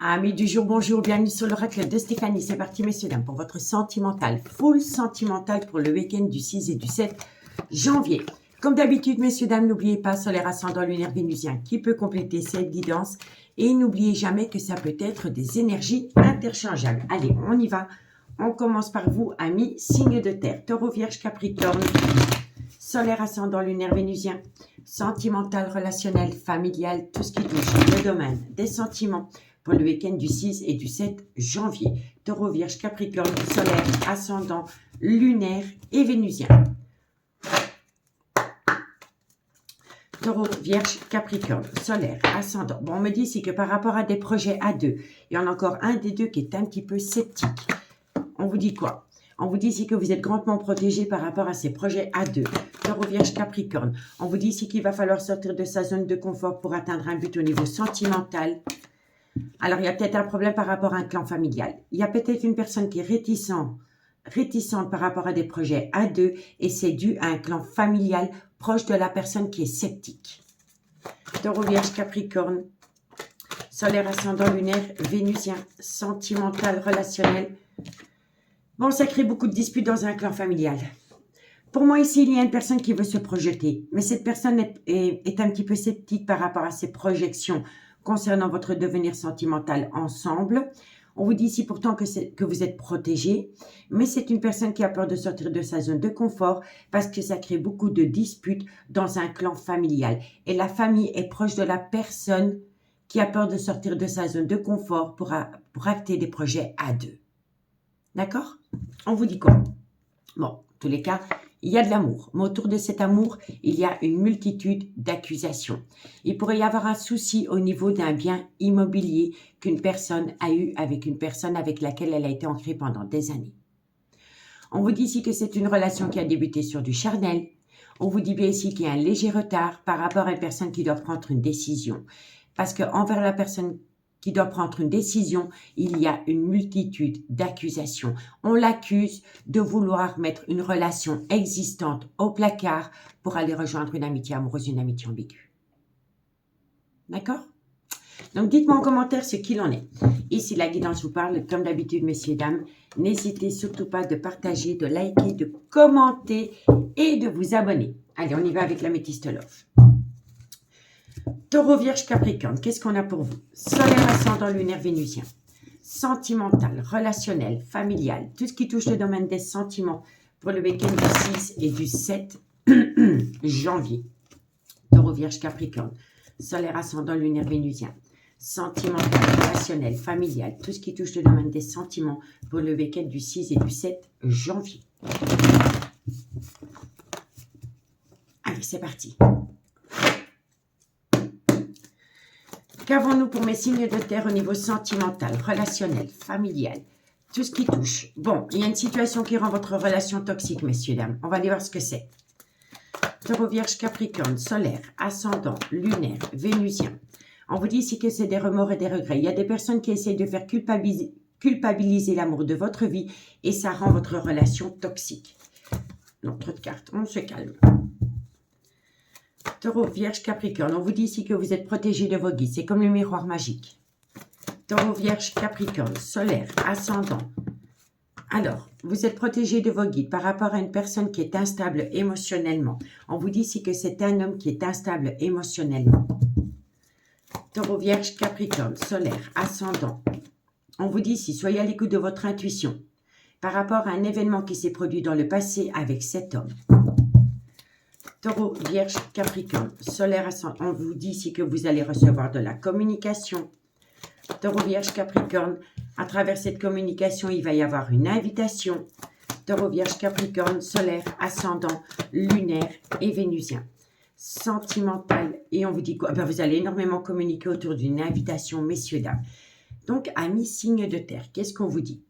Amis du jour, bonjour, bienvenue sur l'oracle de Stéphanie. C'est parti, messieurs, dames, pour votre sentimental, full sentimental pour le week-end du 6 et du 7 janvier. Comme d'habitude, messieurs, dames, n'oubliez pas solaire ascendant lunaire vénusien qui peut compléter cette guidance. Et n'oubliez jamais que ça peut être des énergies interchangeables. Allez, on y va. On commence par vous, amis, signe de terre, taureau, vierge, capricorne, solaire ascendant lunaire vénusien, sentimental, relationnel, familial, tout ce qui touche le domaine des sentiments pour le week-end du 6 et du 7 janvier. Taureau, vierge, capricorne, solaire, ascendant, lunaire et vénusien. Taureau, vierge, capricorne, solaire, ascendant. Bon, on me dit ici que par rapport à des projets à deux, il y en a encore un des deux qui est un petit peu sceptique. On vous dit quoi? On vous dit ici que vous êtes grandement protégé par rapport à ces projets à deux. Taureau, vierge, capricorne. On vous dit ici qu'il va falloir sortir de sa zone de confort pour atteindre un but au niveau sentimental. Alors, il y a peut-être un problème par rapport à un clan familial. Il y a peut-être une personne qui est réticente par rapport à des projets à deux et c'est dû à un clan familial proche de la personne qui est sceptique. Taureau, vierge, capricorne, solaire, ascendant, lunaire, vénusien, sentimental, relationnel. Bon, ça crée beaucoup de disputes dans un clan familial. Pour moi, ici, il y a une personne qui veut se projeter, mais cette personne est un petit peu sceptique par rapport à ses projections concernant votre devenir sentimental ensemble. On vous dit ici pourtant que vous êtes protégé, mais c'est une personne qui a peur de sortir de sa zone de confort parce que ça crée beaucoup de disputes dans un clan familial. Et la famille est proche de la personne qui a peur de sortir de sa zone de confort pour acter des projets à deux. D'accord? On vous dit quoi? Bon, en tous les cas, il y a de l'amour, mais autour de cet amour, il y a une multitude d'accusations. Il pourrait y avoir un souci au niveau d'un bien immobilier qu'une personne a eu avec une personne avec laquelle elle a été ancrée pendant des années. On vous dit ici que c'est une relation qui a débuté sur du charnel. On vous dit bien ici qu'il y a un léger retard par rapport à une personne qui doit prendre une décision. Parce qu'envers la personne qui doit prendre une décision, il y a une multitude d'accusations. On l'accuse de vouloir mettre une relation existante au placard pour aller rejoindre une amitié amoureuse, une amitié ambiguë. D'accord? Donc, dites-moi en commentaire ce qu'il en est. Ici, la guidance vous parle, comme d'habitude, messieurs, dames. N'hésitez surtout pas de partager, de liker, de commenter et de vous abonner. Allez, on y va avec l'améthyste love. Taureau, vierge, capricorne, qu'est-ce qu'on a pour vous? Solaire, ascendant, lunaire, vénusien. Sentimental, relationnel, familial, tout ce qui touche le domaine des sentiments pour le week-end du 6 et du 7 janvier. Taureau, vierge, capricorne, solaire, ascendant, lunaire, vénusien. Sentimental, relationnel, familial, tout ce qui touche le domaine des sentiments pour le week-end du 6 et du 7 janvier. Allez, c'est parti. Qu'avons-nous pour mes signes de terre au niveau sentimental, relationnel, familial, tout ce qui touche? Bon, il y a une situation qui rend votre relation toxique, messieurs, dames. On va aller voir ce que c'est. Taureau, vierge, capricorne, solaire, ascendant, lunaire, vénusien. On vous dit ici que c'est des remords et des regrets. Il y a des personnes qui essayent de faire culpabiliser l'amour de votre vie et ça rend votre relation toxique. Non, trop de cartes, on se calme. Taureau, vierge, capricorne. On vous dit ici que vous êtes protégé de vos guides. C'est comme le miroir magique. Taureau, vierge, capricorne, solaire, ascendant. Alors, vous êtes protégé de vos guides par rapport à une personne qui est instable émotionnellement. On vous dit ici que c'est un homme qui est instable émotionnellement. Taureau, vierge, capricorne, solaire, ascendant. On vous dit ici, soyez à l'écoute de votre intuition par rapport à un événement qui s'est produit dans le passé avec cet homme. Taureau, vierge, capricorne, solaire, ascendant. On vous dit ici que vous allez recevoir de la communication. Taureau, vierge, capricorne. À travers cette communication, il va y avoir une invitation. Taureau, vierge, capricorne, solaire, ascendant, lunaire et vénusien. Sentimental. Et on vous dit quoi? Ben, vous allez énormément communiquer autour d'une invitation, messieurs, dames. Donc, amis, signe de terre, qu'est-ce qu'on vous dit?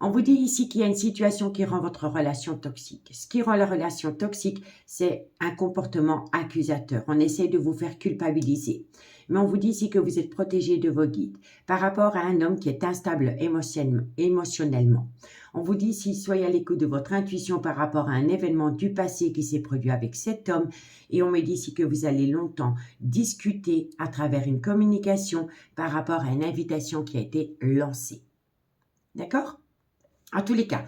On vous dit ici qu'il y a une situation qui rend votre relation toxique. Ce qui rend la relation toxique, c'est un comportement accusateur. On essaie de vous faire culpabiliser. Mais on vous dit ici que vous êtes protégé de vos guides par rapport à un homme qui est instable émotionnellement. On vous dit ici, soyez à l'écoute de votre intuition par rapport à un événement du passé qui s'est produit avec cet homme. Et on me dit ici que vous allez longtemps discuter à travers une communication par rapport à une invitation qui a été lancée. D'accord? En tous les cas,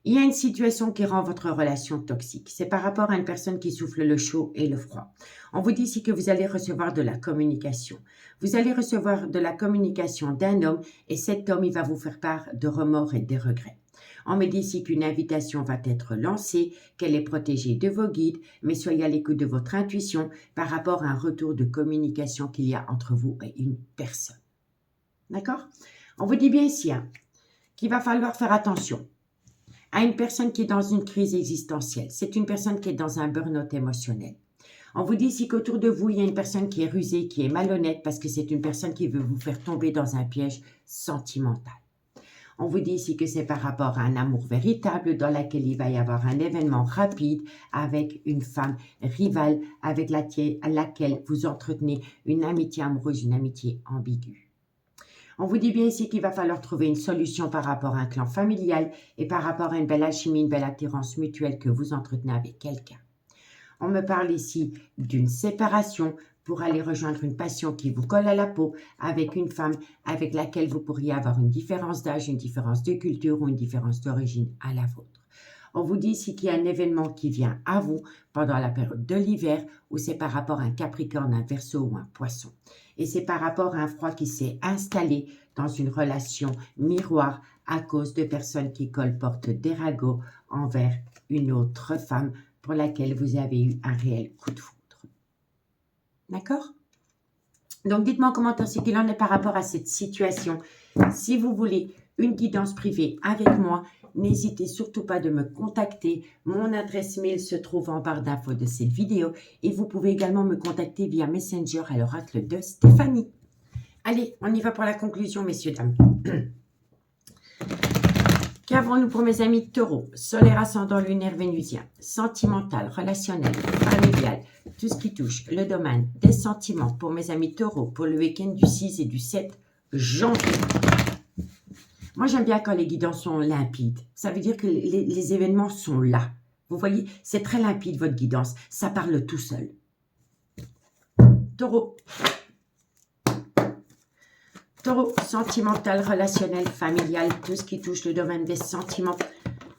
il y a une situation qui rend votre relation toxique. C'est par rapport à une personne qui souffle le chaud et le froid. On vous dit ici que vous allez recevoir de la communication. Vous allez recevoir de la communication d'un homme et cet homme, il va vous faire part de remords et de regrets. On me dit ici qu'une invitation va être lancée, qu'elle est protégée de vos guides, mais soyez à l'écoute de votre intuition par rapport à un retour de communication qu'il y a entre vous et une personne. D'accord? On vous dit bien ici qu'il va falloir faire attention à une personne qui est dans une crise existentielle. C'est une personne qui est dans un burn-out émotionnel. On vous dit ici qu'autour de vous, il y a une personne qui est rusée, qui est malhonnête parce que c'est une personne qui veut vous faire tomber dans un piège sentimental. On vous dit ici que c'est par rapport à un amour véritable dans lequel il va y avoir un événement rapide avec une femme rivale avec laquelle vous entretenez une amitié amoureuse, une amitié ambiguë. On vous dit bien ici qu'il va falloir trouver une solution par rapport à un clan familial et par rapport à une belle alchimie, une belle attirance mutuelle que vous entretenez avec quelqu'un. On me parle ici d'une séparation pour aller rejoindre une passion qui vous colle à la peau avec une femme avec laquelle vous pourriez avoir une différence d'âge, une différence de culture ou une différence d'origine à la vôtre. On vous dit ici qu'il y a un événement qui vient à vous pendant la période de l'hiver où c'est par rapport à un Capricorne, un Verseau ou un Poisson. Et c'est par rapport à un froid qui s'est installé dans une relation miroir à cause de personnes qui colportent des ragots envers une autre femme pour laquelle vous avez eu un réel coup de foudre. D'accord? Donc, dites-moi en commentaire ce qu'il en est par rapport à cette situation. Si vous voulez une guidance privée avec moi, n'hésitez surtout pas de me contacter. Mon adresse mail se trouve en barre d'infos de cette vidéo et vous pouvez également me contacter via Messenger à l'oracle de Stéphanie. Allez, on y va pour la conclusion, messieurs, dames. Qu'avons-nous pour mes amis taureaux? Solaire, ascendant, lunaire, vénusien, sentimental, relationnel, familial, tout ce qui touche le domaine des sentiments pour mes amis taureaux pour le week-end du 6 et du 7 janvier. Moi, j'aime bien quand les guidances sont limpides. Ça veut dire que les événements sont là. Vous voyez, c'est très limpide votre guidance. Ça parle tout seul. Taureau. Taureau, sentimental, relationnel, familial, tout ce qui touche le domaine des sentiments.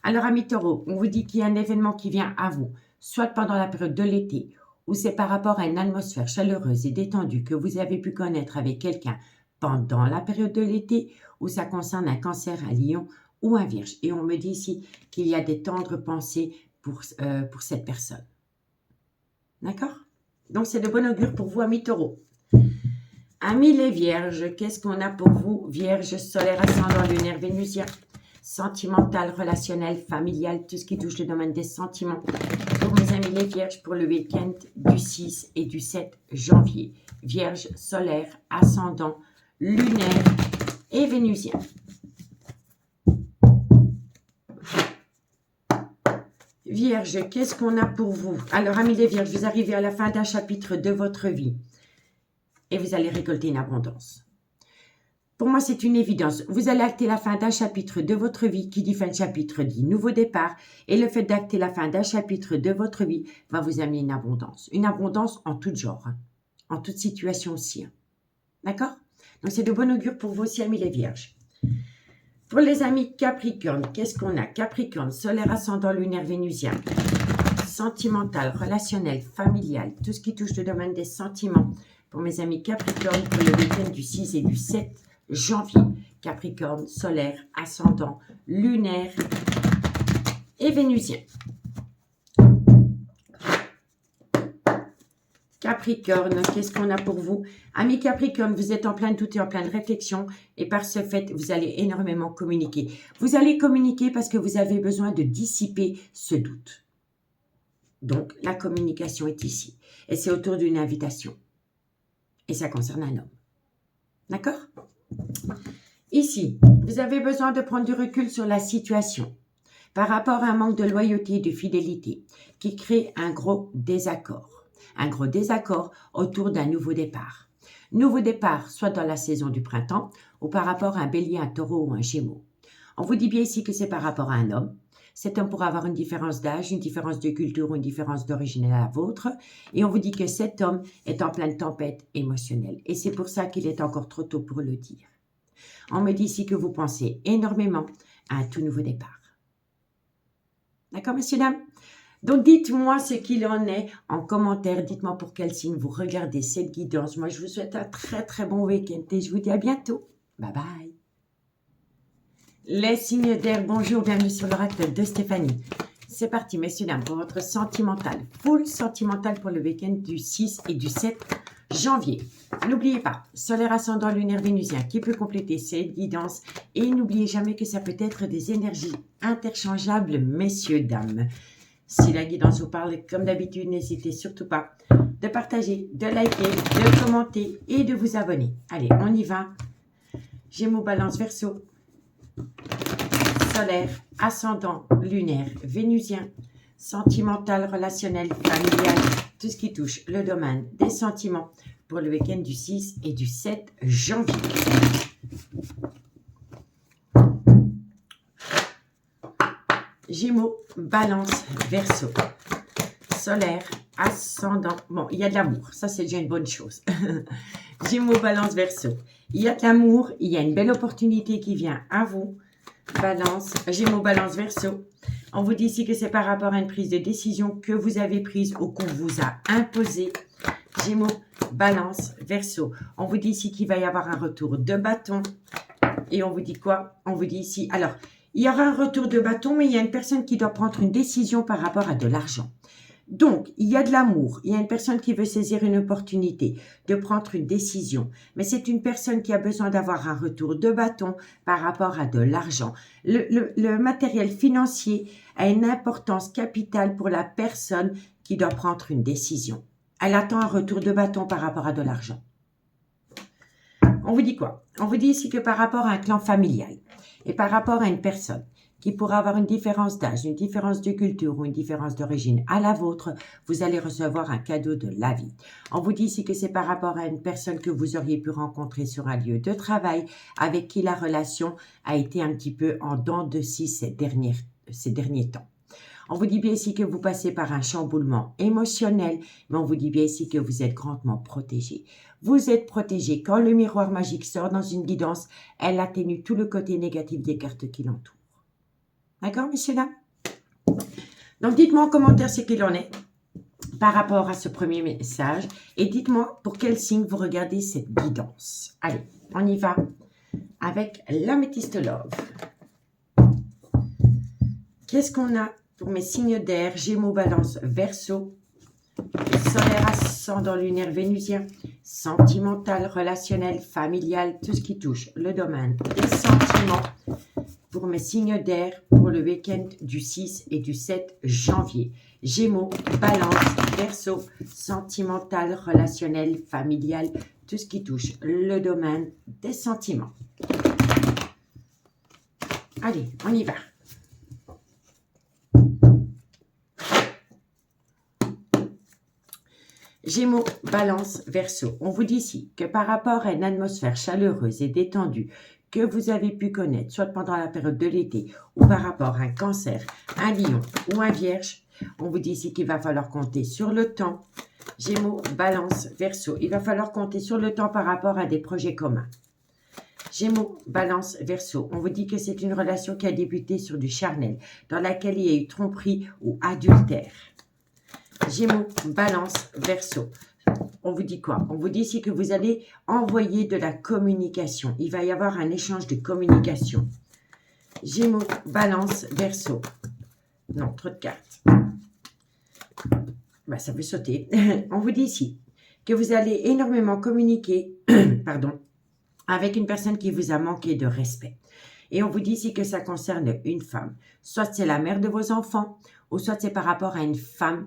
Alors, amis taureaux, on vous dit qu'il y a un événement qui vient à vous, soit pendant la période de l'été, ou c'est par rapport à une atmosphère chaleureuse et détendue que vous avez pu connaître avec quelqu'un pendant la période de l'été, ou ça concerne un cancer, un lion ou un vierge. Et on me dit ici qu'il y a des tendres pensées pour cette personne. D'accord? Donc, c'est de bon augure pour vous, amis taureaux. Amis les vierges, qu'est-ce qu'on a pour vous? Vierge, solaire, ascendant, lunaire, vénusien, sentimental, relationnel, familial, tout ce qui touche le domaine des sentiments. Pour mes amis les vierges, pour le week-end du 6 et du 7 janvier. Vierge, solaire, ascendant, lunaire et vénusien. Vierge, qu'est-ce qu'on a pour vous? Alors, amis les vierges, vous arrivez à la fin d'un chapitre de votre vie. Et vous allez récolter une abondance. Pour moi, c'est une évidence. Vous allez acter la fin d'un chapitre de votre vie. Qui dit fin de chapitre dit nouveau départ. Et le fait d'acter la fin d'un chapitre de votre vie va vous amener une abondance. Une abondance en tout genre. En toute situation aussi. D'accord? Donc, c'est de bon augure pour vous aussi, amis les vierges. Pour les amis Capricorne, qu'est-ce qu'on a? Capricorne, solaire, ascendant, lunaire, vénusien. Sentimental, relationnel, familial. Tout ce qui touche le domaine des sentiments. Pour mes amis Capricorne, pour le week-end du 6 et du 7 janvier. Capricorne, solaire, ascendant, lunaire et vénusien. Capricorne, qu'est-ce qu'on a pour vous? Amis Capricorne, vous êtes en plein doute et en pleine réflexion et par ce fait, vous allez énormément communiquer. Vous allez communiquer parce que vous avez besoin de dissiper ce doute. Donc, la communication est ici et c'est autour d'une invitation. Et ça concerne un homme. D'accord? Ici, vous avez besoin de prendre du recul sur la situation par rapport à un manque de loyauté et de fidélité qui crée un gros désaccord. Un gros désaccord autour d'un nouveau départ. Nouveau départ, soit dans la saison du printemps, ou par rapport à un bélier, un taureau ou un gémeaux. On vous dit bien ici que c'est par rapport à un homme. Cet homme pourra avoir une différence d'âge, une différence de culture ou une différence d'origine à la vôtre. Et on vous dit que cet homme est en pleine tempête émotionnelle. Et c'est pour ça qu'il est encore trop tôt pour le dire. On me dit ici que vous pensez énormément à un tout nouveau départ. D'accord, messieurs, dames? Donc, dites-moi ce qu'il en est en commentaire. Dites-moi pour quel signe vous regardez cette guidance. Moi, je vous souhaite un très, très bon week-end et je vous dis à bientôt. Bye bye. Les signes d'air, bonjour, bienvenue sur l'oracle de Stéphanie. C'est parti, messieurs, dames, pour votre sentimental. Full sentimental pour le week-end du 6 et du 7 janvier. N'oubliez pas, solaire ascendant lunaire vénusien qui peut compléter cette guidance. Et n'oubliez jamais que ça peut être des énergies interchangeables, messieurs, dames. Si la guidance vous parle, comme d'habitude, n'hésitez surtout pas de partager, de liker, de commenter et de vous abonner. Allez, on y va. Gémeaux, Balance, Verseau. Solaire, ascendant, lunaire, vénusien, sentimental, relationnel, familial, tout ce qui touche le domaine des sentiments pour le week-end du 6 et du 7 janvier. Gémeaux, Balance, Verseau, solaire, ascendant. Bon, il y a de l'amour, ça c'est déjà une bonne chose. Gémeaux, Balance, Verseau. Il y a de l'amour, il y a une belle opportunité qui vient à vous. Balance, Gémeaux, Balance, Verseau. On vous dit ici que c'est par rapport à une prise de décision que vous avez prise ou qu'on vous a imposée. Gémeaux, Balance, Verseau. On vous dit ici qu'il va y avoir un retour de bâton. Et on vous dit quoi? On vous dit ici, alors, il y aura un retour de bâton, mais il y a une personne qui doit prendre une décision par rapport à de l'argent. Donc, il y a de l'amour, il y a une personne qui veut saisir une opportunité, de prendre une décision. Mais c'est une personne qui a besoin d'avoir un retour de bâton par rapport à de l'argent. Le matériel financier a une importance capitale pour la personne qui doit prendre une décision. Elle attend un retour de bâton par rapport à de l'argent. On vous dit quoi? On vous dit ici que par rapport à un clan familial et par rapport à une personne qui pourra avoir une différence d'âge, une différence de culture ou une différence d'origine à la vôtre, vous allez recevoir un cadeau de la vie. On vous dit ici que c'est par rapport à une personne que vous auriez pu rencontrer sur un lieu de travail avec qui la relation a été un petit peu en dents de scie ces derniers temps. On vous dit bien ici que vous passez par un chamboulement émotionnel, mais on vous dit bien ici que vous êtes grandement protégé. Vous êtes protégé. Quand le miroir magique sort dans une guidance, elle atténue tout le côté négatif des cartes qui l'entourent. D'accord, messieurs, dames? Donc, dites-moi en commentaire ce qu'il en est par rapport à ce premier message. Et dites-moi pour quel signe vous regardez cette guidance. Allez, on y va avec l'améthyste love. Qu'est-ce qu'on a pour mes signes d'air? Gémeaux, Balance, Verseau, solaire, ascendant, lunaire, vénusien, sentimental, relationnel, familial, tout ce qui touche le domaine des sentiments. Pour mes signes d'air pour le week-end du 6 et du 7 janvier. Gémeaux, Balance, Verseau, sentimental, relationnel, familial, tout ce qui touche le domaine des sentiments. Allez, on y va. Gémeaux, Balance, Verseau. On vous dit ici que par rapport à une atmosphère chaleureuse et détendue que vous avez pu connaître, soit pendant la période de l'été ou par rapport à un cancer, un lion ou un vierge, on vous dit ici qu'il va falloir compter sur le temps. Gémeaux, Balance, Verseau. Il va falloir compter sur le temps par rapport à des projets communs. Gémeaux, Balance, Verseau. On vous dit que c'est une relation qui a débuté sur du charnel, dans laquelle il y a eu tromperie ou adultère. Gémeaux, Balance, Verseau. On vous dit quoi? On vous dit ici que vous allez envoyer de la communication. Il va y avoir un échange de communication. Gémeaux, Balance, Verseau. Non, trop de cartes. Bah, ça peut sauter. On vous dit ici que vous allez énormément communiquer pardon, avec une personne qui vous a manqué de respect. Et on vous dit ici que ça concerne une femme. Soit c'est la mère de vos enfants, ou soit c'est par rapport à une femme.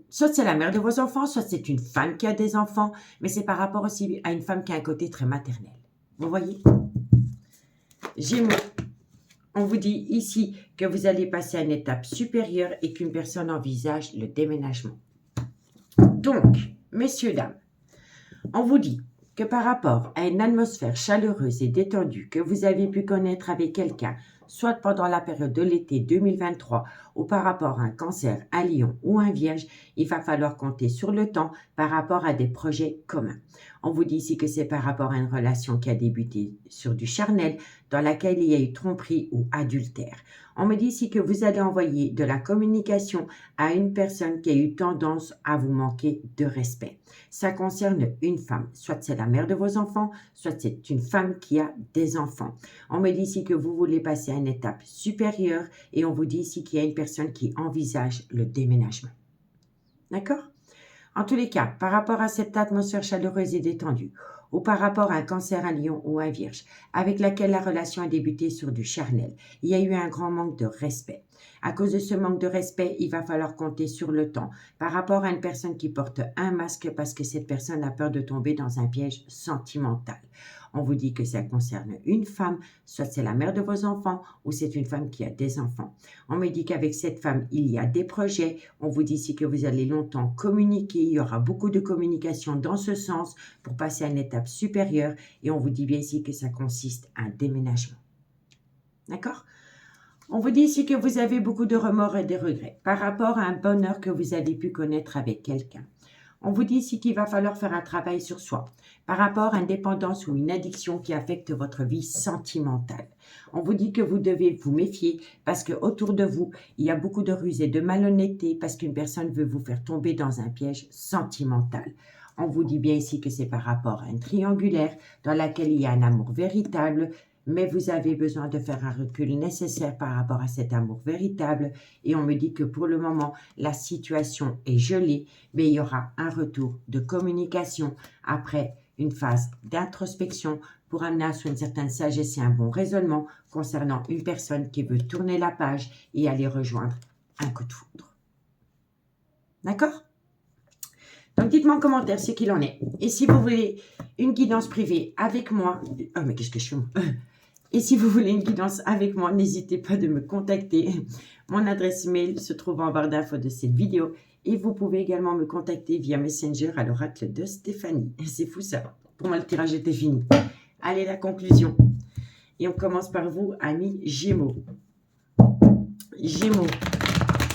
Soit c'est la mère de vos enfants, soit c'est une femme qui a des enfants, mais c'est par rapport aussi à une femme qui a un côté très maternel. Vous voyez? Gémeaux, on vous dit ici que vous allez passer à une étape supérieure et qu'une personne envisage le déménagement. Donc, messieurs, dames, On vous dit que par rapport à une atmosphère chaleureuse et détendue que vous avez pu connaître avec quelqu'un, soit pendant la période de l'été 2023 ou par rapport à un cancer, un lion ou un vierge, il va falloir compter sur le temps par rapport à des projets communs. On vous dit ici que c'est par rapport à une relation qui a débuté sur du charnel, dans laquelle il y a eu tromperie ou adultère. On me dit ici que vous allez envoyer de la communication à une personne qui a eu tendance à vous manquer de respect. Ça concerne une femme, soit c'est la mère de vos enfants, soit c'est une femme qui a des enfants. On me dit ici que vous voulez passer à une étape supérieure et on vous dit ici qu'il y a une personne qui envisage le déménagement. D'accord? En tous les cas, par rapport à cette atmosphère chaleureuse et détendue, ou par rapport à un cancer, un lion ou un vierge, avec laquelle la relation a débuté sur du charnel, il y a eu un grand manque de respect. À cause de ce manque de respect, il va falloir compter sur le temps. Par rapport à une personne qui porte un masque parce que cette personne a peur de tomber dans un piège sentimental. On vous dit que ça concerne une femme, soit c'est la mère de vos enfants ou c'est une femme qui a des enfants. On me dit qu'avec cette femme, il y a des projets. On vous dit ici que vous allez longtemps communiquer. Il y aura beaucoup de communication dans ce sens pour passer à une étape supérieure. Et on vous dit bien ici que ça consiste à un déménagement. D'accord? On vous dit ici que vous avez beaucoup de remords et de regrets par rapport à un bonheur que vous avez pu connaître avec quelqu'un. On vous dit ici qu'il va falloir faire un travail sur soi par rapport à une dépendance ou une addiction qui affecte votre vie sentimentale. On vous dit que vous devez vous méfier parce que autour de vous, il y a beaucoup de ruses et de malhonnêteté parce qu'une personne veut vous faire tomber dans un piège sentimental. On vous dit bien ici que c'est par rapport à une triangulaire dans laquelle il y a un amour véritable, mais vous avez besoin de faire un recul nécessaire par rapport à cet amour véritable. Et on me dit que pour le moment, la situation est gelée, mais il y aura un retour de communication après une phase d'introspection pour amener à soi une certaine sagesse et un bon raisonnement concernant une personne qui veut tourner la page et aller rejoindre un coup de foudre. D'accord? Donc, dites-moi en commentaire ce qu'il en est. Et si vous voulez une guidance privée avec moi... Oh, mais qu'est-ce que je fais moi? Et si vous voulez une guidance avec moi, n'hésitez pas de me contacter. Mon adresse mail se trouve en barre d'infos de cette vidéo. Et vous pouvez également me contacter via Messenger à l'oracle de Stéphanie. C'est fou ça. Pour moi, le tirage était fini. Allez, la conclusion. Et on commence par vous, amis Gémeaux. Gémeaux.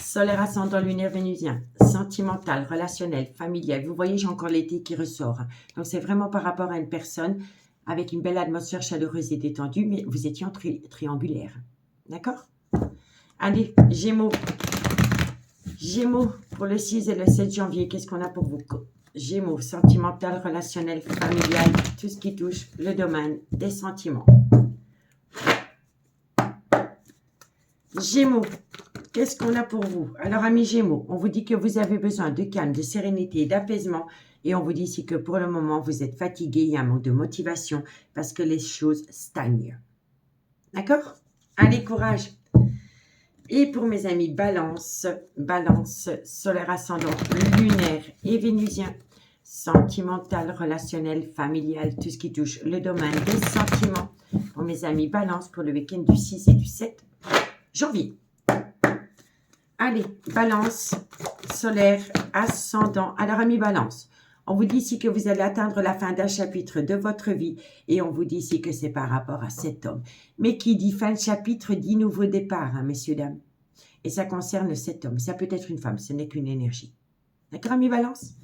Solaire ascendant lunaire vénusien, sentimental, relationnel, familial. Vous voyez, j'ai encore l'été qui ressort. Donc, c'est vraiment par rapport à une personne avec une belle atmosphère chaleureuse et détendue, mais vous étiez en triangulaire. D'accord? Allez, Gémeaux. Gémeaux, pour le 6 et le 7 janvier, qu'est-ce qu'on a pour vous? Gémeaux, sentimental, relationnel, familial, tout ce qui touche le domaine des sentiments. Gémeaux, qu'est-ce qu'on a pour vous? Alors, amis Gémeaux, on vous dit que vous avez besoin de calme, de sérénité et d'apaisement. Et on vous dit ici que pour le moment, vous êtes fatigué, il y a un manque de motivation parce que les choses stagnent. D'accord? Allez, courage! Et pour mes amis Balance, Balance, solaire ascendant, lunaire et vénusien, sentimental, relationnel, familial, tout ce qui touche le domaine des sentiments. Pour mes amis Balance, pour le week-end du 6 et du 7 janvier. Allez, Balance, solaire, ascendant. Alors, amis Balance, on vous dit ici que vous allez atteindre la fin d'un chapitre de votre vie et on vous dit ici que c'est par rapport à cet homme. Mais qui dit fin de chapitre dit nouveau départ, hein, messieurs, dames. Et ça concerne cet homme. Ça peut être une femme, ce n'est qu'une énergie. D'accord, amis Balance?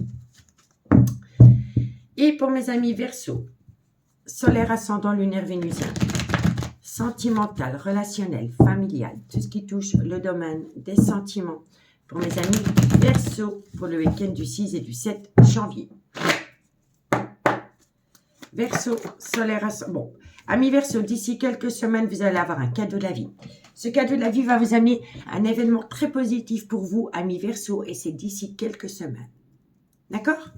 Et pour mes amis Verseau, solaire ascendant lunaire vénusien, sentimental, relationnel, familial, tout ce qui touche le domaine des sentiments. Pour mes amis Verseau, pour le week-end du 6 et du 7 janvier. Verseau, solaire ascendant. Bon, amis Verseau, d'ici quelques semaines, vous allez avoir un cadeau de la vie. Ce cadeau de la vie va vous amener un événement très positif pour vous, amis Verseau, et c'est d'ici quelques semaines. D'accord?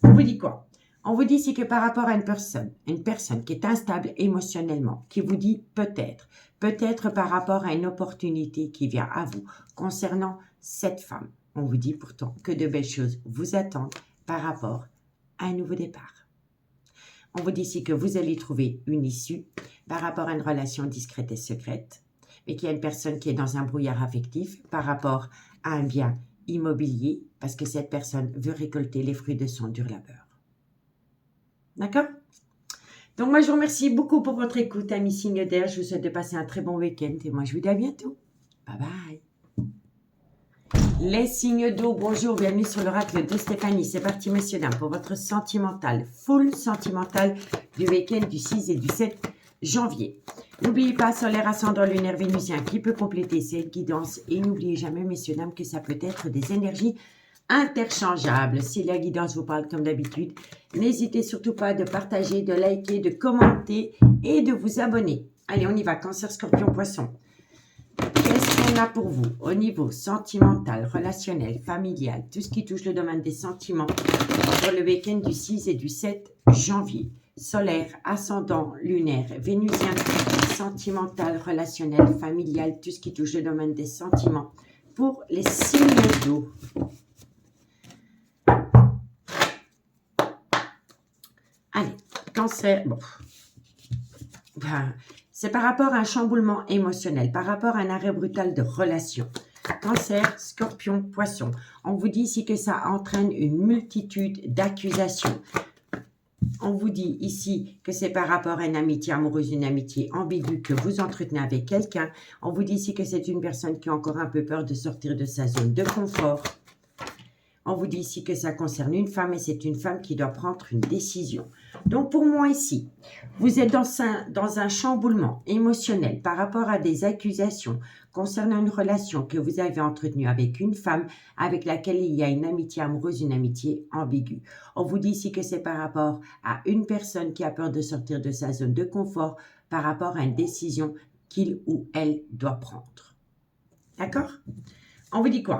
On vous dit quoi? On vous dit ici que par rapport à une personne qui est instable émotionnellement, qui vous dit peut-être par rapport à une opportunité qui vient à vous concernant cette femme. On vous dit pourtant que de belles choses vous attendent par rapport à un nouveau départ. On vous dit ici que vous allez trouver une issue par rapport à une relation discrète et secrète, mais qu'il y a une personne qui est dans un brouillard affectif par rapport à un bien immobilier, parce que cette personne veut récolter les fruits de son dur labeur. D'accord? Donc, moi, je vous remercie beaucoup pour votre écoute, amis signes d'air. Je vous souhaite de passer un très bon week-end et moi, je vous dis à bientôt. Bye bye. Les signes d'eau, bonjour, bienvenue sur l'oracle de Stéphanie. C'est parti, messieurs, dames, pour votre sentimental, full sentimental du week-end du 6 et du 7 janvier. N'oubliez pas, solaire ascendant lunaire vénusien qui peut compléter cette guidance. Et n'oubliez jamais, messieurs, dames, que ça peut être des énergies interchangeables. Si la guidance vous parle comme d'habitude, n'hésitez surtout pas de partager, de liker, de commenter et de vous abonner. Allez, on y va. Cancer, Scorpion, Poisson. Qu'est-ce qu'on a pour vous au niveau sentimental, relationnel, familial, tout ce qui touche le domaine des sentiments pour le week-end du 6 et du 7 janvier? Solaire, ascendant, lunaire, vénusien, sentimental, relationnel, familial, tout ce qui touche le domaine des sentiments pour les signes d'eau. Allez, cancer, bon. C'est par rapport à un chamboulement émotionnel, par rapport à un arrêt brutal de relation. Cancer, Scorpion, Poisson. On vous dit ici que ça entraîne une multitude d'accusations. On vous dit ici que c'est par rapport à une amitié amoureuse, une amitié ambiguë que vous entretenez avec quelqu'un. On vous dit ici que c'est une personne qui a encore un peu peur de sortir de sa zone de confort. On vous dit ici que ça concerne une femme et c'est une femme qui doit prendre une décision. Donc pour moi ici, vous êtes dans un chamboulement émotionnel par rapport à des accusations concernant une relation que vous avez entretenue avec une femme avec laquelle il y a une amitié amoureuse, une amitié ambiguë. On vous dit ici que c'est par rapport à une personne qui a peur de sortir de sa zone de confort par rapport à une décision qu'il ou elle doit prendre. D'accord? On vous dit quoi?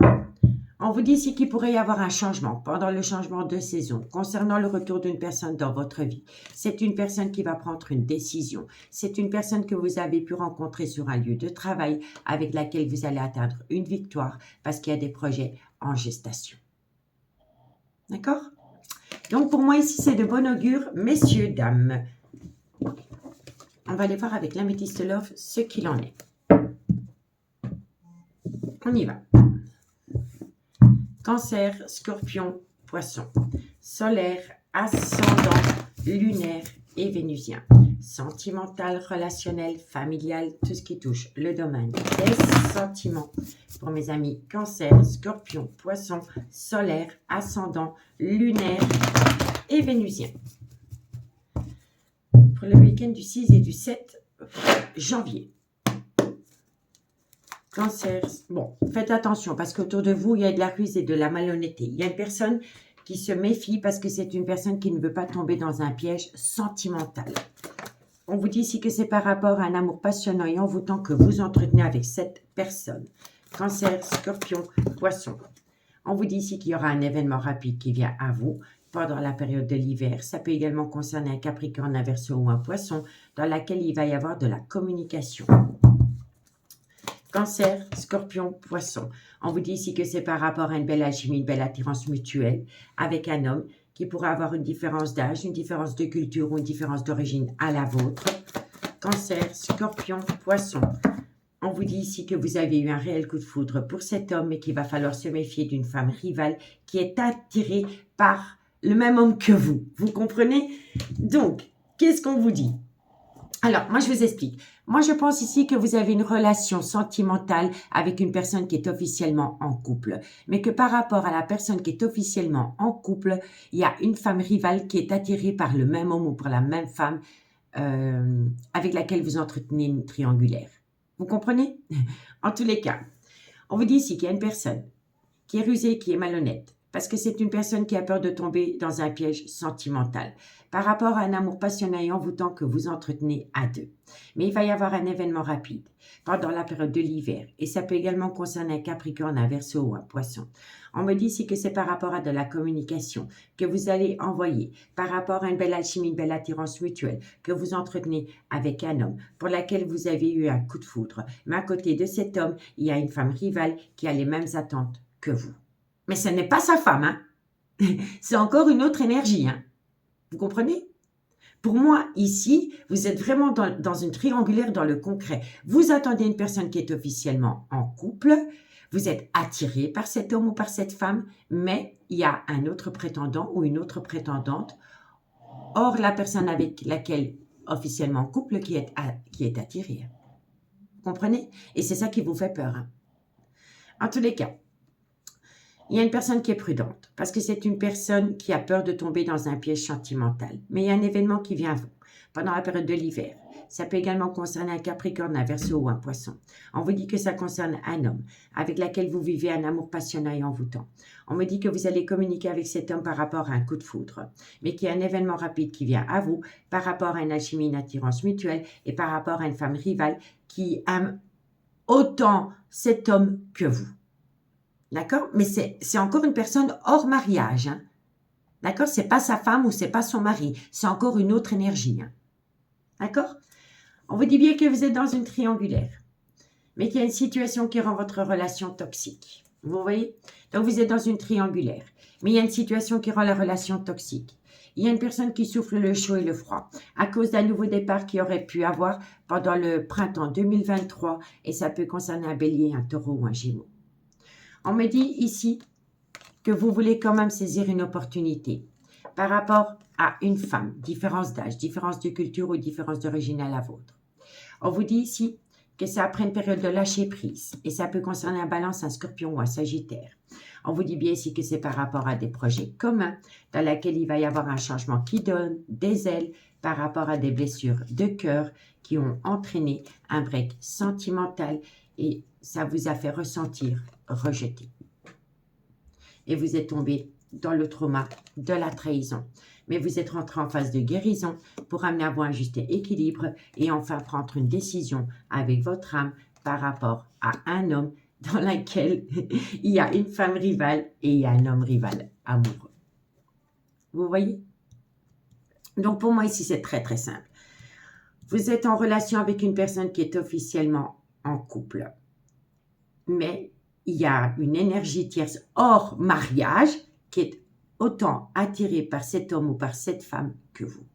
On vous dit ici qu'il pourrait y avoir un changement pendant le changement de saison concernant le retour d'une personne dans votre vie. C'est une personne qui va prendre une décision. C'est une personne que vous avez pu rencontrer sur un lieu de travail avec laquelle vous allez atteindre une victoire parce qu'il y a des projets en gestation. D'accord? Donc pour moi ici c'est de bon augure, messieurs, dames. On va aller voir avec l'améthyste love ce qu'il en est. On y va. Cancer, Scorpion, Poisson. Solaire, ascendant, lunaire et vénusien. Sentimental, relationnel, familial, tout ce qui touche le domaine des sentiments. Pour mes amis Cancer, Scorpion, Poisson, solaire, ascendant, lunaire et vénusien. Pour le week-end du 6 et du 7 janvier. Cancer, bon, faites attention parce qu'autour de vous, il y a de la ruse et de la malhonnêteté. Il y a une personne qui se méfie parce que c'est une personne qui ne veut pas tomber dans un piège sentimental. On vous dit ici que c'est par rapport à un amour passionnant et envoûtant que vous entretenez avec cette personne. Cancer, Scorpion, Poisson. On vous dit ici qu'il y aura un événement rapide qui vient à vous pendant la période de l'hiver. Ça peut également concerner un Capricorne, un Verseau ou un Poisson dans laquelle il va y avoir de la communication. Cancer, Scorpion, Poisson. On vous dit ici que c'est par rapport à une belle alchimie, une belle attirance mutuelle avec un homme qui pourrait avoir une différence d'âge, une différence de culture ou une différence d'origine à la vôtre. Cancer, Scorpion, Poisson. On vous dit ici que vous avez eu un réel coup de foudre pour cet homme et qu'il va falloir se méfier d'une femme rivale qui est attirée par le même homme que vous. Vous comprenez? Donc, qu'est-ce qu'on vous dit? Alors, moi, je vous explique. Moi, je pense ici que vous avez une relation sentimentale avec une personne qui est officiellement en couple. Mais que par rapport à la personne qui est officiellement en couple, il y a une femme rivale qui est attirée par le même homme ou par la même femme avec laquelle vous entretenez une triangulaire. Vous comprenez? En tous les cas, on vous dit ici qu'il y a une personne qui est rusée, qui est malhonnête. Parce que c'est une personne qui a peur de tomber dans un piège sentimental par rapport à un amour passionné et envoûtant que vous entretenez à deux. Mais il va y avoir un événement rapide pendant la période de l'hiver et ça peut également concerner un Capricorne, un Verseau ou un Poisson. On me dit ici que c'est par rapport à de la communication que vous allez envoyer, par rapport à une belle alchimie, une belle attirance mutuelle que vous entretenez avec un homme pour laquelle vous avez eu un coup de foudre. Mais à côté de cet homme, il y a une femme rivale qui a les mêmes attentes que vous. Mais ce n'est pas sa femme, hein. C'est encore une autre énergie, hein. Vous comprenez? Pour moi, ici, vous êtes vraiment dans une triangulaire dans le concret. Vous attendez une personne qui est officiellement en couple, vous êtes attiré par cet homme ou par cette femme, mais il y a un autre prétendant ou une autre prétendante Or, la personne avec laquelle officiellement en couple qui est attirée. Vous comprenez? Et c'est ça qui vous fait peur. Hein. En tous les cas, il y a une personne qui est prudente parce que c'est une personne qui a peur de tomber dans un piège sentimental. Mais il y a un événement qui vient à vous pendant la période de l'hiver. Ça peut également concerner un Capricorne, un Verseau ou un Poisson. On vous dit que ça concerne un homme avec lequel vous vivez un amour passionnant et envoûtant. On me dit que vous allez communiquer avec cet homme par rapport à un coup de foudre, mais qu'il y a un événement rapide qui vient à vous par rapport à une alchimie, une attirance mutuelle et par rapport à une femme rivale qui aime autant cet homme que vous. D'accord? Mais c'est encore une personne hors mariage. Hein? D'accord? C'est pas sa femme ou c'est pas son mari. C'est encore une autre énergie. Hein? D'accord? On vous dit bien que vous êtes dans une triangulaire, mais qu'il y a une situation qui rend votre relation toxique. Vous voyez? Donc, vous êtes dans une triangulaire, mais il y a une situation qui rend la relation toxique. Il y a une personne qui souffle le chaud et le froid à cause d'un nouveau départ qu'il aurait pu avoir pendant le printemps 2023 et ça peut concerner un bélier, un taureau ou un gémeau. On me dit ici que vous voulez quand même saisir une opportunité par rapport à une femme, différence d'âge, différence de culture ou différence d'origine à la vôtre. On vous dit ici que c'est après une période de lâcher prise et ça peut concerner un Balance, un Scorpion ou un Sagittaire. On vous dit bien ici que c'est par rapport à des projets communs dans lesquels il va y avoir un changement qui donne des ailes par rapport à des blessures de cœur qui ont entraîné un break sentimental et ça vous a fait ressentir rejeté. Et vous êtes tombé dans le trauma de la trahison. Mais vous êtes rentré en phase de guérison pour amener à vous un juste équilibre et enfin prendre une décision avec votre âme par rapport à un homme dans lequel il y a une femme rivale et il y a un homme rival amoureux. Vous voyez? Donc pour moi ici c'est très très simple. Vous êtes en relation avec une personne qui est officiellement en couple. Mais il y a une énergie tierce hors mariage qui est autant attirée par cet homme ou par cette femme que vous.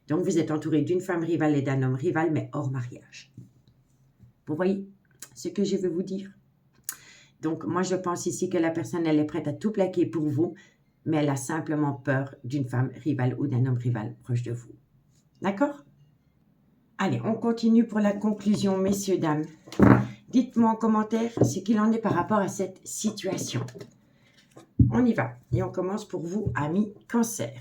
Donc, vous êtes entouré d'une femme rivale et d'un homme rival, mais hors mariage. Vous voyez ce que je veux vous dire? Donc, moi, je pense ici que la personne, elle est prête à tout plaquer pour vous, mais elle a simplement peur d'une femme rivale ou d'un homme rival proche de vous. D'accord? Allez, on continue pour la conclusion, messieurs, dames. Dites-moi en commentaire ce qu'il en est par rapport à cette situation. On y va. Et on commence pour vous, amis Cancer.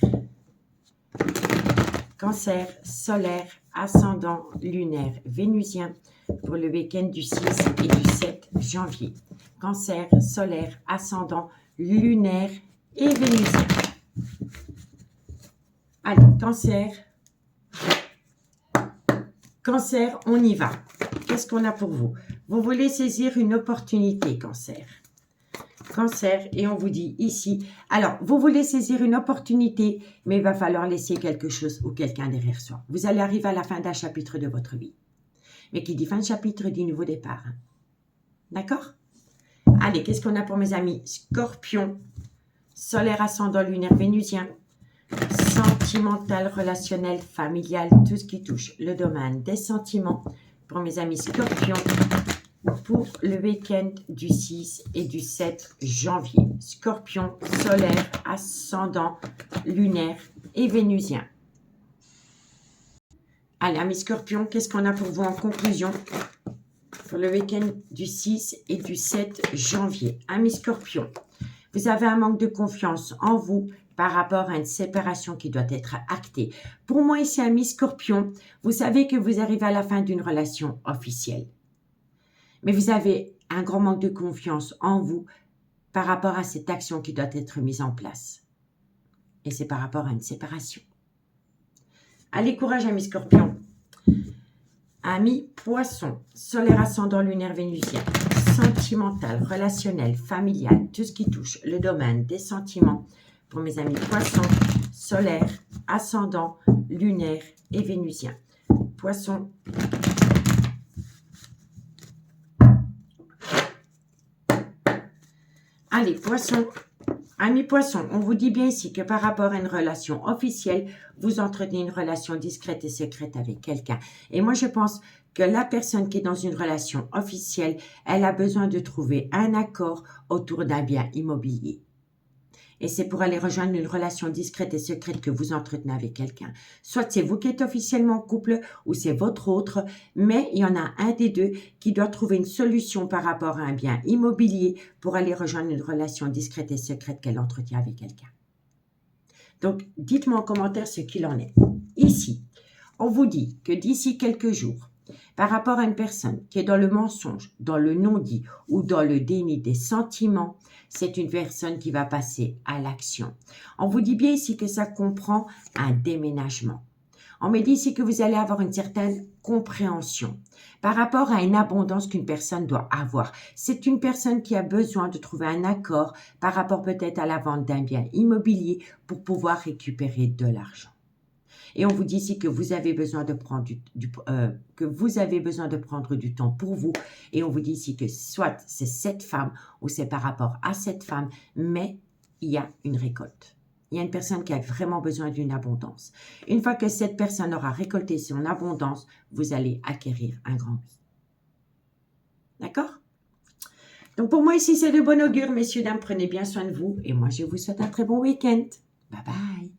Cancer, solaire, ascendant, lunaire, vénusien pour le week-end du 6 et du 7 janvier. Cancer, solaire, ascendant, lunaire et vénusien. Allez, Cancer. Cancer, on y va. Qu'est-ce qu'on a pour vous? Vous voulez saisir une opportunité, Cancer. Cancer, et on vous dit ici, alors, vous voulez saisir une opportunité, mais il va falloir laisser quelque chose ou quelqu'un derrière soi. Vous allez arriver à la fin d'un chapitre de votre vie. Mais qui dit fin de chapitre, dit nouveau départ. Hein. D'accord? Allez, qu'est-ce qu'on a pour mes amis? Scorpion, solaire, ascendant, lunaire, vénusien, sentimental, relationnel, familial, tout ce qui touche le domaine des sentiments. Pour mes amis Scorpion, pour le week-end du 6 et du 7 janvier. Scorpion, solaire, ascendant, lunaire et vénusien. Allez, amis Scorpion, qu'est-ce qu'on a pour vous en conclusion pour le week-end du 6 et du 7 janvier? Amis Scorpion, vous avez un manque de confiance en vous par rapport à une séparation qui doit être actée. Pour moi, ici, amis Scorpion, vous savez que vous arrivez à la fin d'une relation officielle. Mais vous avez un grand manque de confiance en vous par rapport à cette action qui doit être mise en place. Et c'est par rapport à une séparation. Allez, courage, amis Scorpion. Amis Poisson, solaire, ascendant, lunaire, vénusien, sentimental, relationnel, familial, tout ce qui touche le domaine des sentiments. Pour mes amis Poisson, solaire, ascendant, lunaire et vénusien. Poisson. Allez, Poisson. Amis Poisson, on vous dit bien ici que par rapport à une relation officielle, vous entretenez une relation discrète et secrète avec quelqu'un. Et moi, je pense que la personne qui est dans une relation officielle, elle a besoin de trouver un accord autour d'un bien immobilier. Et c'est pour aller rejoindre une relation discrète et secrète que vous entretenez avec quelqu'un. Soit c'est vous qui êtes officiellement en couple ou c'est votre autre, mais il y en a un des deux qui doit trouver une solution par rapport à un bien immobilier pour aller rejoindre une relation discrète et secrète qu'elle entretient avec quelqu'un. Donc, dites-moi en commentaire ce qu'il en est. Ici, on vous dit que d'ici quelques jours, par rapport à une personne qui est dans le mensonge, dans le non-dit ou dans le déni des sentiments, c'est une personne qui va passer à l'action. On vous dit bien ici que ça comprend un déménagement. On me dit ici que vous allez avoir une certaine compréhension par rapport à une abondance qu'une personne doit avoir. C'est une personne qui a besoin de trouver un accord par rapport peut-être à la vente d'un bien immobilier pour pouvoir récupérer de l'argent. Et on vous dit ici que vous avez besoin de prendre du temps pour vous. Et on vous dit ici que soit c'est cette femme ou c'est par rapport à cette femme, mais il y a une récolte. Il y a une personne qui a vraiment besoin d'une abondance. Une fois que cette personne aura récolté son abondance, vous allez acquérir un grand oui. D'accord? Donc pour moi ici, c'est de bon augure. Messieurs, dames, prenez bien soin de vous. Et moi, je vous souhaite un très bon week-end. Bye bye.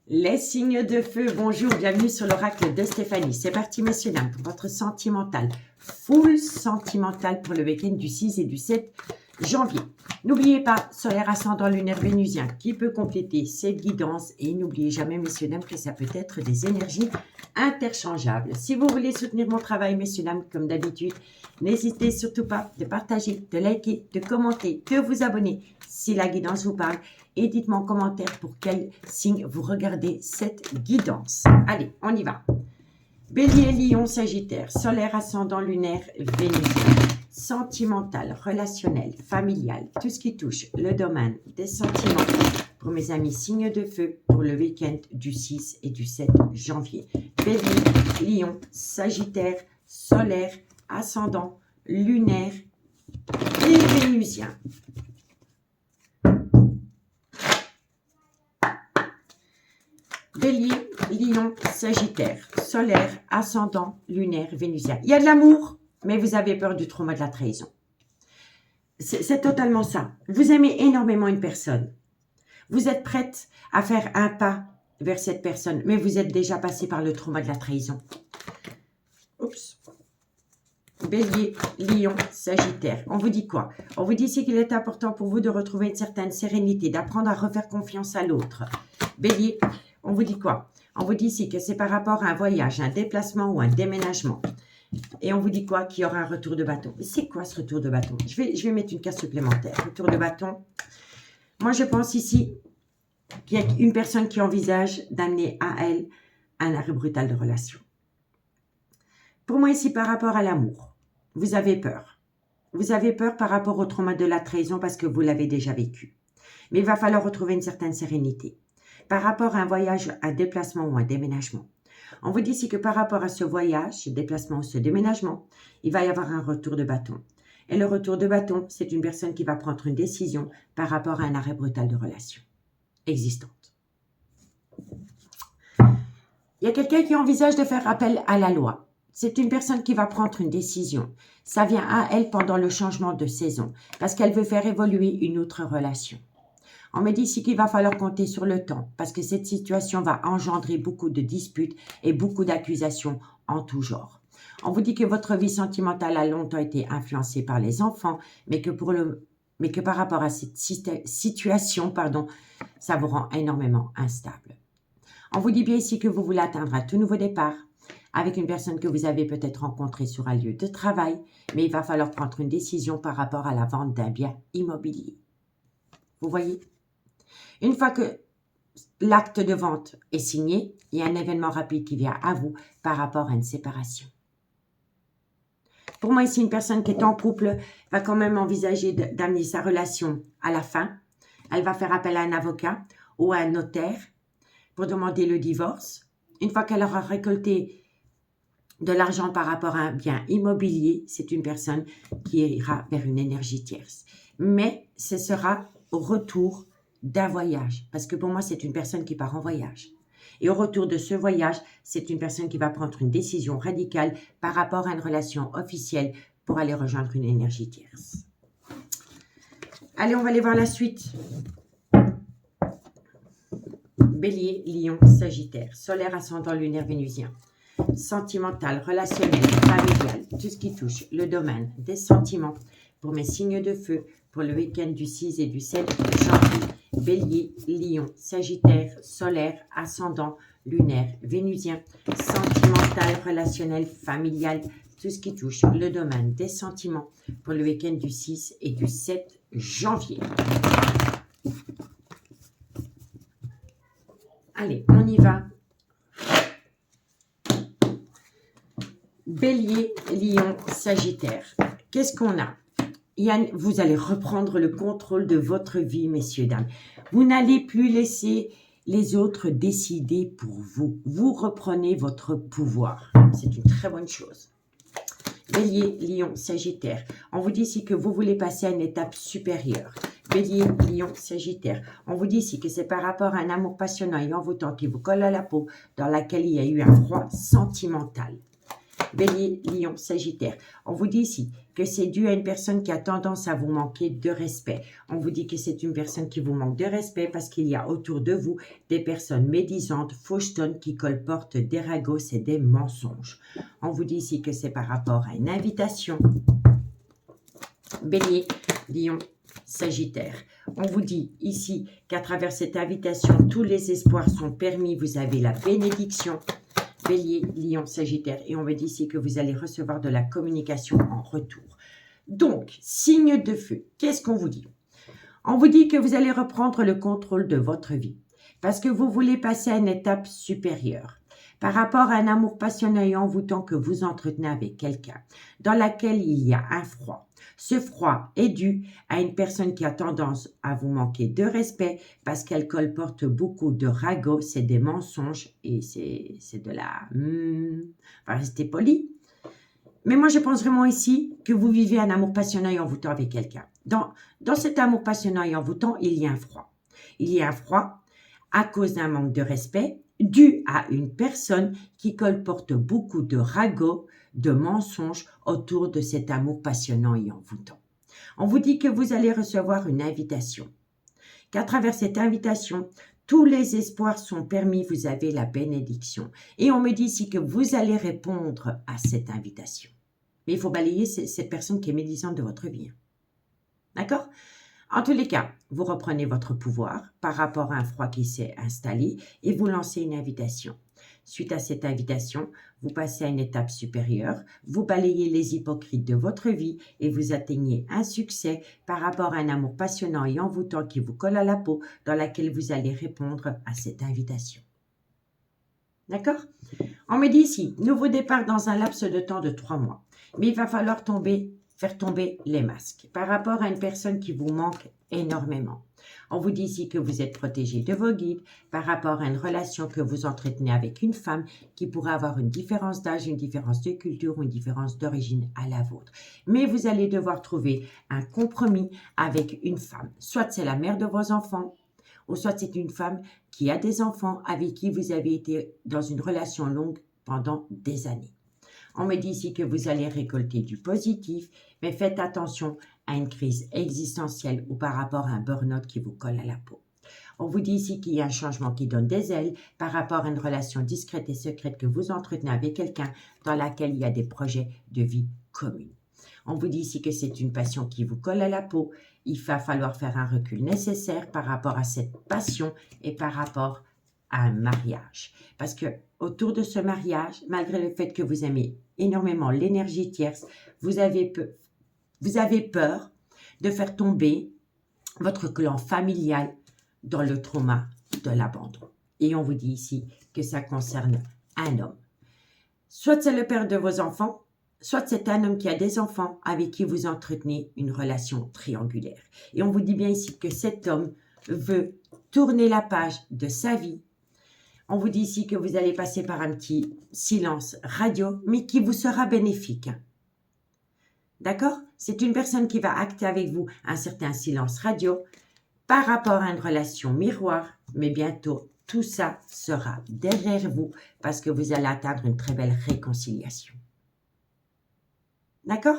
Les signes de feu, bonjour, bienvenue sur l'oracle de Stéphanie. C'est parti, messieurs, dames, pour votre sentimental. Full sentimental pour le week-end du 6 et du 7 janvier. N'oubliez pas, solaire ascendant lunaire vénusien qui peut compléter cette guidance. Et n'oubliez jamais, messieurs, dames, que ça peut être des énergies interchangeables. Si vous voulez soutenir mon travail, messieurs, dames, comme d'habitude, n'hésitez surtout pas de partager, de liker, de commenter, de vous abonner si la guidance vous parle. Et dites-moi en commentaire pour quel signe vous regardez cette guidance. Allez, on y va. Bélier, Lion, Sagittaire, solaire, ascendant, lunaire, Vénusien, sentimental, relationnel, familial, tout ce qui touche le domaine des sentiments pour mes amis signes de feu pour le week-end du 6 et du 7 janvier. Bélier, Lion, Sagittaire, solaire, ascendant, lunaire et Vénusien. Bélier, Lion, Sagittaire, solaire, ascendant, lunaire, vénusien. Il y a de l'amour, mais vous avez peur du trauma de la trahison. C'est totalement ça. Vous aimez énormément une personne. Vous êtes prête à faire un pas vers cette personne, mais vous êtes déjà passé par le trauma de la trahison. Oups. Bélier, Lion, Sagittaire. On vous dit quoi? On vous dit ici qu'il est important pour vous de retrouver une certaine sérénité, d'apprendre à refaire confiance à l'autre. Bélier, on vous dit quoi? On vous dit ici que c'est par rapport à un voyage, un déplacement ou un déménagement. Et on vous dit quoi? Qu'il y aura un retour de bâton. C'est quoi ce retour de bâton? Je vais mettre une carte supplémentaire. Retour de bâton. Moi, je pense ici qu'il y a une personne qui envisage d'amener à elle un arrêt brutal de relation. Pour moi, ici, par rapport à l'amour, vous avez peur. Vous avez peur par rapport au trauma de la trahison parce que vous l'avez déjà vécu. Mais il va falloir retrouver une certaine sérénité. Par rapport à un voyage, un déplacement ou un déménagement. On vous dit ici que par rapport à ce voyage, ce déplacement ou ce déménagement, il va y avoir un retour de bâton. Et le retour de bâton, c'est une personne qui va prendre une décision par rapport à un arrêt brutal de relation existante. Il y a quelqu'un qui envisage de faire appel à la loi. C'est une personne qui va prendre une décision. Ça vient à elle pendant le changement de saison parce qu'elle veut faire évoluer une autre relation. On me dit ici qu'il va falloir compter sur le temps parce que cette situation va engendrer beaucoup de disputes et beaucoup d'accusations en tout genre. On vous dit que votre vie sentimentale a longtemps été influencée par les enfants, mais que par rapport à cette situation, ça vous rend énormément instable. On vous dit bien ici que vous voulez atteindre un tout nouveau départ avec une personne que vous avez peut-être rencontrée sur un lieu de travail, mais il va falloir prendre une décision par rapport à la vente d'un bien immobilier. Vous voyez? Une fois que l'acte de vente est signé, il y a un événement rapide qui vient à vous par rapport à une séparation. Pour moi, ici, une personne qui est en couple va quand même envisager d'amener sa relation à la fin. Elle va faire appel à un avocat ou à un notaire pour demander le divorce. Une fois qu'elle aura récolté de l'argent par rapport à un bien immobilier, c'est une personne qui ira vers une énergie tierce. Mais ce sera au retour d'un voyage. Parce que pour moi, c'est une personne qui part en voyage. Et au retour de ce voyage, c'est une personne qui va prendre une décision radicale par rapport à une relation officielle pour aller rejoindre une énergie tierce. Allez, on va aller voir la suite. Bélier, Lion, Sagittaire, solaire, ascendant, lunaire, vénusien. Sentimental, relationnel, familial, tout ce qui touche le domaine des sentiments pour mes signes de feu pour le week-end du 6 et du 7 janvier. Bélier, Lion, Sagittaire, solaire, ascendant, lunaire, vénusien. Sentimental, relationnel, familial, tout ce qui touche le domaine des sentiments pour le week-end du 6 et du 7 janvier. Allez, on y va. Bélier, Lion, Sagittaire. Qu'est-ce qu'on a? Vous allez reprendre le contrôle de votre vie, messieurs, dames. Vous n'allez plus laisser les autres décider pour vous. Vous reprenez votre pouvoir. C'est une très bonne chose. Bélier, Lion, Sagittaire. On vous dit ici que vous voulez passer à une étape supérieure. Bélier, Lion, Sagittaire. On vous dit ici que c'est par rapport à un amour passionnant et envoûtant qui vous colle à la peau, dans laquelle il y a eu un froid sentimental. Bélier, Lion, Sagittaire. On vous dit ici que c'est dû à une personne qui a tendance à vous manquer de respect. On vous dit que c'est une personne qui vous manque de respect parce qu'il y a autour de vous des personnes médisantes, fauchetonnes qui colportent des ragots et des mensonges. On vous dit ici que c'est par rapport à une invitation. Bélier, Lion, Sagittaire. On vous dit ici qu'à travers cette invitation, tous les espoirs sont permis. Vous avez la bénédiction. Bélier, Lion, Sagittaire. Et on me dit ici que vous allez recevoir de la communication en retour. Donc, signe de feu, qu'est-ce qu'on vous dit? On vous dit que vous allez reprendre le contrôle de votre vie parce que vous voulez passer à une étape supérieure par rapport à un amour passionnant et envoûtant que vous entretenez avec quelqu'un dans laquelle il y a un froid. Ce froid est dû à une personne qui a tendance à vous manquer de respect parce qu'elle colporte beaucoup de ragots, c'est des mensonges et c'est de la... On va rester poli. Mais moi, je pense vraiment ici que vous vivez un amour passionnant et envoûtant avec quelqu'un. Dans cet amour passionnant et envoûtant, il y a un froid. Il y a un froid à cause d'un manque de respect dû à une personne qui colporte beaucoup de ragots, de mensonges autour de cet amour passionnant et envoûtant. On vous dit que vous allez recevoir une invitation, qu'à travers cette invitation, tous les espoirs sont permis, vous avez la bénédiction. Et on me dit ici que vous allez répondre à cette invitation. Mais il faut balayer cette personne qui est médisante de votre vie. D'accord? En tous les cas, vous reprenez votre pouvoir par rapport à un froid qui s'est installé et vous lancez une invitation. Suite à cette invitation, vous passez à une étape supérieure, vous balayez les hypocrites de votre vie et vous atteignez un succès par rapport à un amour passionnant et envoûtant qui vous colle à la peau dans laquelle vous allez répondre à cette invitation. D'accord? On me dit ici, nouveau départ dans un laps de temps de 3 mois. Mais il va falloir faire tomber les masques par rapport à une personne qui vous manque énormément. On vous dit ici que vous êtes protégé de vos guides par rapport à une relation que vous entretenez avec une femme qui pourrait avoir une différence d'âge, une différence de culture ou une différence d'origine à la vôtre. Mais vous allez devoir trouver un compromis avec une femme. Soit c'est la mère de vos enfants, ou soit c'est une femme qui a des enfants avec qui vous avez été dans une relation longue pendant des années. On me dit ici que vous allez récolter du positif, mais faites attention à une crise existentielle ou par rapport à un burn-out qui vous colle à la peau. On vous dit ici qu'il y a un changement qui donne des ailes par rapport à une relation discrète et secrète que vous entretenez avec quelqu'un dans laquelle il y a des projets de vie commune. On vous dit ici que c'est une passion qui vous colle à la peau. Il va falloir faire un recul nécessaire par rapport à cette passion et par rapport à un mariage. Parce que autour de ce mariage, malgré le fait que vous aimez énormément l'énergie tierce, vous avez peur de faire tomber votre clan familial dans le trauma de l'abandon. Et on vous dit ici que ça concerne un homme. Soit c'est le père de vos enfants, soit c'est un homme qui a des enfants avec qui vous entretenez une relation triangulaire. Et on vous dit bien ici que cet homme veut tourner la page de sa vie. On vous dit ici que vous allez passer par un petit silence radio, mais qui vous sera bénéfique. D'accord? C'est une personne qui va acter avec vous un certain silence radio par rapport à une relation miroir, mais bientôt, tout ça sera derrière vous parce que vous allez atteindre une très belle réconciliation. D'accord?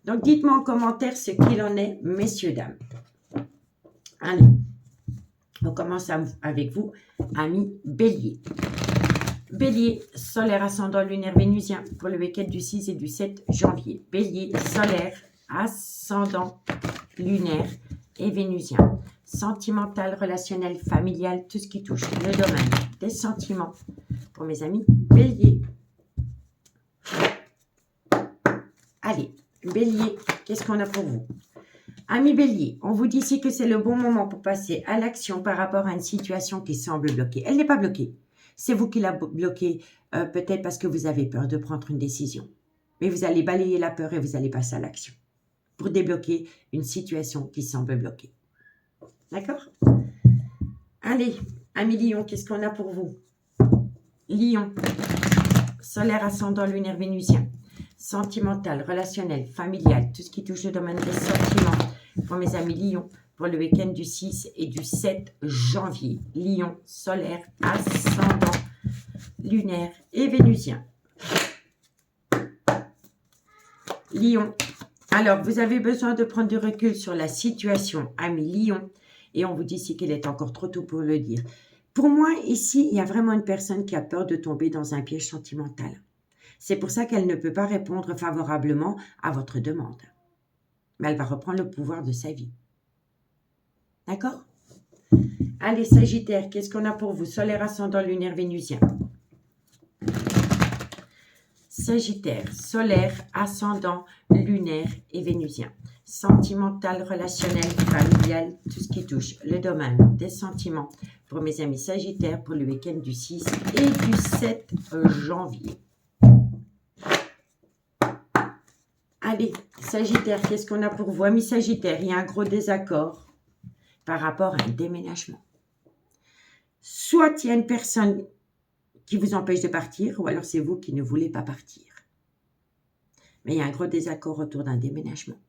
Donc, dites-moi en commentaire ce qu'il en est, messieurs, dames. Allez, on commence avec vous, amis Bélier. Bélier, solaire, ascendant, lunaire, vénusien pour le week-end du 6 et du 7 janvier. Bélier, solaire, ascendant, lunaire et vénusien. Sentimental, relationnel, familial, tout ce qui touche le domaine des sentiments pour mes amis Bélier. Allez, Bélier, qu'est-ce qu'on a pour vous? Amis Bélier, on vous dit ici que c'est le bon moment pour passer à l'action par rapport à une situation qui semble bloquée. Elle n'est pas bloquée. C'est vous qui la bloquée, peut-être parce que vous avez peur de prendre une décision. Mais vous allez balayer la peur et vous allez passer à l'action pour débloquer une situation qui semble bloquée. D'accord? Allez, amis Lion, qu'est-ce qu'on a pour vous? Lion, solaire, ascendant, lunaire, vénusien. Sentimental, relationnel, familial, tout ce qui touche le domaine des sentiments pour mes amis Lion pour le week-end du 6 et du 7 janvier. Lion, solaire, ascendant, lunaire et vénusien. Lion, alors vous avez besoin de prendre du recul sur la situation, amis Lion, et on vous dit ici qu'il est encore trop tôt pour le dire. Pour moi, ici, il y a vraiment une personne qui a peur de tomber dans un piège sentimental. C'est pour ça qu'elle ne peut pas répondre favorablement à votre demande. Mais elle va reprendre le pouvoir de sa vie. D'accord? Allez, Sagittaire, qu'est-ce qu'on a pour vous? Solaire, ascendant, lunaire, vénusien. Sagittaire, solaire, ascendant, lunaire et vénusien. Sentimental, relationnel, familial, tout ce qui touche le domaine des sentiments pour mes amis Sagittaires pour le week-end du 6 et du 7 janvier. Allez, Sagittaire, qu'est-ce qu'on a pour vous? Amis Sagittaire, il y a un gros désaccord par rapport à un déménagement. Soit il y a une personne qui vous empêche de partir, ou alors c'est vous qui ne voulez pas partir. Mais il y a un gros désaccord autour d'un déménagement.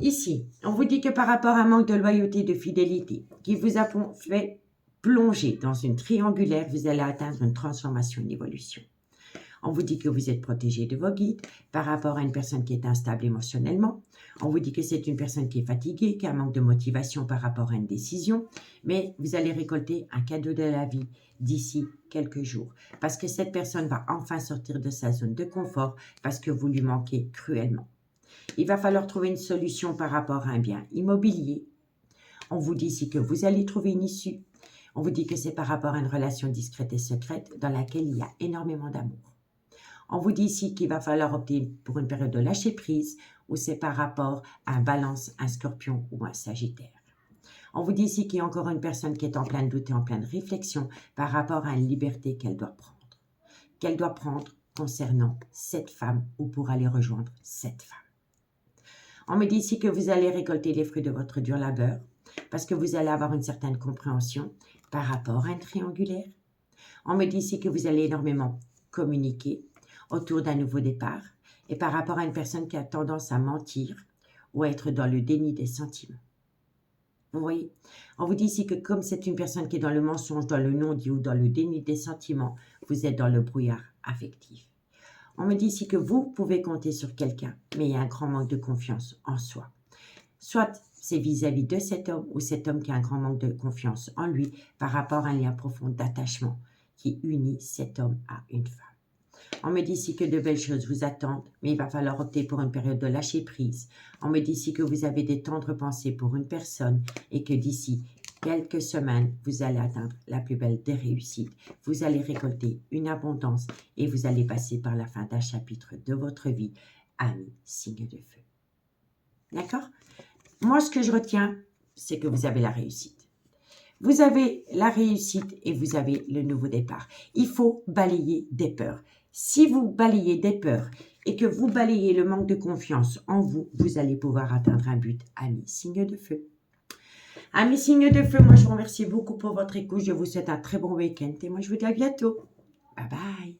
Ici, on vous dit que par rapport à un manque de loyauté et de fidélité qui vous a fait plonger dans une triangulaire, vous allez atteindre une transformation, une évolution. On vous dit que vous êtes protégé de vos guides par rapport à une personne qui est instable émotionnellement. On vous dit que c'est une personne qui est fatiguée, qui a un manque de motivation par rapport à une décision. Mais vous allez récolter un cadeau de la vie d'ici quelques jours. Parce que cette personne va enfin sortir de sa zone de confort parce que vous lui manquez cruellement. Il va falloir trouver une solution par rapport à un bien immobilier. On vous dit ici que vous allez trouver une issue. On vous dit que c'est par rapport à une relation discrète et secrète dans laquelle il y a énormément d'amour. On vous dit ici qu'il va falloir opter pour une période de lâcher prise ou c'est par rapport à un balance, un scorpion ou un sagittaire. On vous dit ici qu'il y a encore une personne qui est en plein doute et en pleine réflexion par rapport à une liberté qu'elle doit prendre. Qu'elle doit prendre concernant cette femme ou pour aller rejoindre cette femme. On me dit ici que vous allez récolter les fruits de votre dur labeur parce que vous allez avoir une certaine compréhension par rapport à un triangulaire. On me dit ici que vous allez énormément communiquer autour d'un nouveau départ et par rapport à une personne qui a tendance à mentir ou à être dans le déni des sentiments. Vous voyez, on vous dit ici que comme c'est une personne qui est dans le mensonge, dans le non-dit ou dans le déni des sentiments, vous êtes dans le brouillard affectif. On me dit ici que vous pouvez compter sur quelqu'un, mais il y a un grand manque de confiance en soi. Soit c'est vis-à-vis de cet homme ou cet homme qui a un grand manque de confiance en lui par rapport à un lien profond d'attachement qui unit cet homme à une femme. On me dit ici que de belles choses vous attendent, mais il va falloir opter pour une période de lâcher prise. On me dit ici que vous avez des tendres pensées pour une personne et que d'ici quelques semaines, vous allez atteindre la plus belle des réussites. Vous allez récolter une abondance et vous allez passer par la fin d'un chapitre de votre vie, amis signe de feu. D'accord? Moi, ce que je retiens, c'est que vous avez la réussite. Vous avez la réussite et vous avez le nouveau départ. Il faut balayer des peurs. Si vous balayez des peurs et que vous balayez le manque de confiance en vous, vous allez pouvoir atteindre un but, amis signe de feu. Amis signes de feu, moi je vous remercie beaucoup pour votre écoute. Je vous souhaite un très bon week-end et moi je vous dis à bientôt. Bye bye.